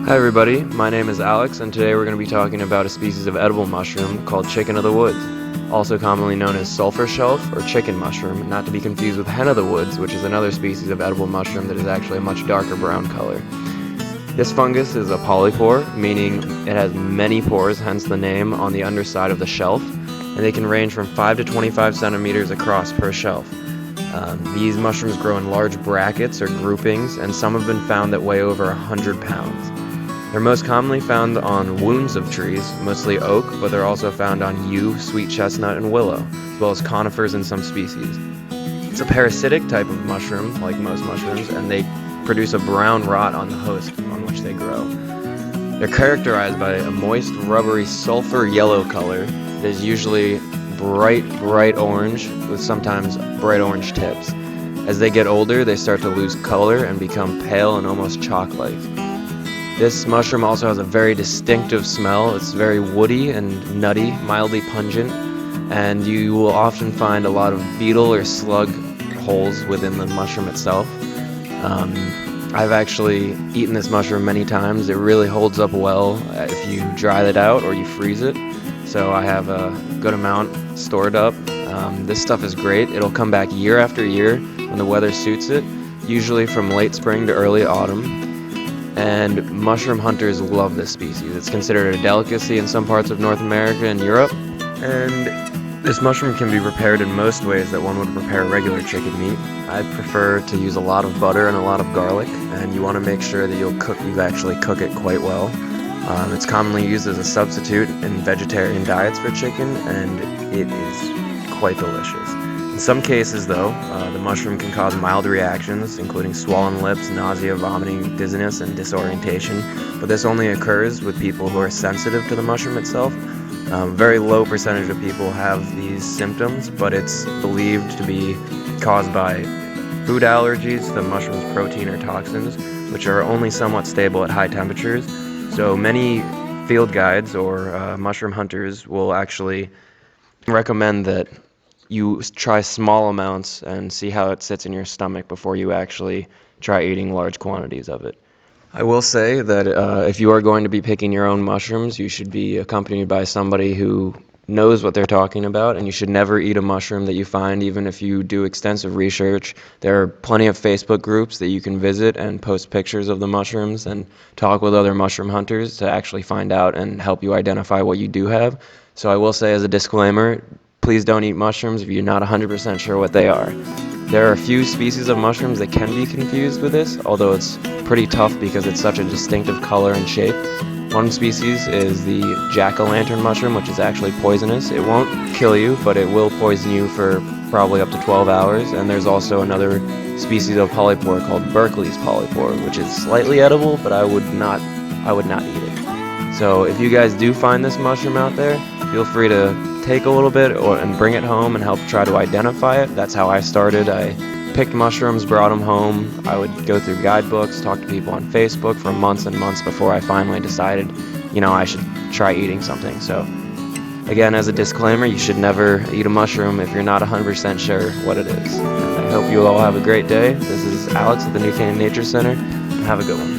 Hi everybody, my name is Alex, and today we're going to be talking about a species of edible mushroom called chicken of the woods, also commonly known as sulfur shelf or chicken mushroom, not to be confused with hen of the woods, which is another species of edible mushroom that is actually a much darker brown color. This fungus is a polypore, meaning it has many pores, hence the name, on the underside of the shelf, and they can range from 5 to 25 centimeters across per shelf. These mushrooms grow in large brackets or groupings, and some have been found that weigh over 100 pounds. They're most commonly found on wounds of trees, mostly oak, but they're also found on yew, sweet chestnut, and willow, as well as conifers in some species. It's a parasitic type of mushroom, like most mushrooms, and they produce a brown rot on the host on which they grow. They're characterized by a moist, rubbery, sulfur yellow color that is usually bright orange, with sometimes bright orange tips. As they get older, they start to lose color and become pale and almost chalk-like. This mushroom also has a very distinctive smell. It's very woody and nutty, mildly pungent, and you will often find a lot of beetle or slug holes within the mushroom itself. I've actually eaten this mushroom many times. It really holds up well if you dry it out or you freeze it, so I have a good amount stored up. This stuff is great. It'll come back year after year when the weather suits it, usually from late spring to early autumn. And mushroom hunters love this species. It's considered a delicacy in some parts of North America and Europe. And this mushroom can be prepared in most ways that one would prepare regular chicken meat. I prefer to use a lot of butter and a lot of garlic, and you want to make sure that you actually cook it quite well. It's commonly used as a substitute in vegetarian diets for chicken, and it is quite delicious. In some cases, though, the mushroom can cause mild reactions, including swollen lips, nausea, vomiting, dizziness, and disorientation, but this only occurs with people who are sensitive to the mushroom itself. Very low percentage of people have these symptoms, but it's believed to be caused by food allergies to the mushroom's protein or toxins, which are only somewhat stable at high temperatures. So many field guides or mushroom hunters will actually recommend that you try small amounts and see how it sits in your stomach before you actually try eating large quantities of it. I will say that if you are going to be picking your own mushrooms, you should be accompanied by somebody who knows what they're talking about, and you should never eat a mushroom that you find, even if you do extensive research. There are plenty of Facebook groups that you can visit and post pictures of the mushrooms and talk with other mushroom hunters to actually find out and help you identify what you do have. So I will say, as a disclaimer, please don't eat mushrooms if you're not 100% sure what they are. There are a few species of mushrooms that can be confused with this, although it's pretty tough because it's such a distinctive color and shape. One species is the jack-o'-lantern mushroom, which is actually poisonous. It won't kill you, but it will poison you for probably up to 12 hours. And there's also another species of polypore called Berkeley's polypore, which is slightly edible, but I would not eat it. So if you guys do find this mushroom out there, feel free to take a little bit and bring it home and help try to identify it. That's how I started. I picked mushrooms, brought them home. I would go through guidebooks, talk to people on Facebook for months and months before I finally decided, I should try eating something. So again, as a disclaimer, you should never eat a mushroom if you're not 100% sure what it is. I hope you all have a great day. This is Alex at the New Canaan Nature Center. Have a good one.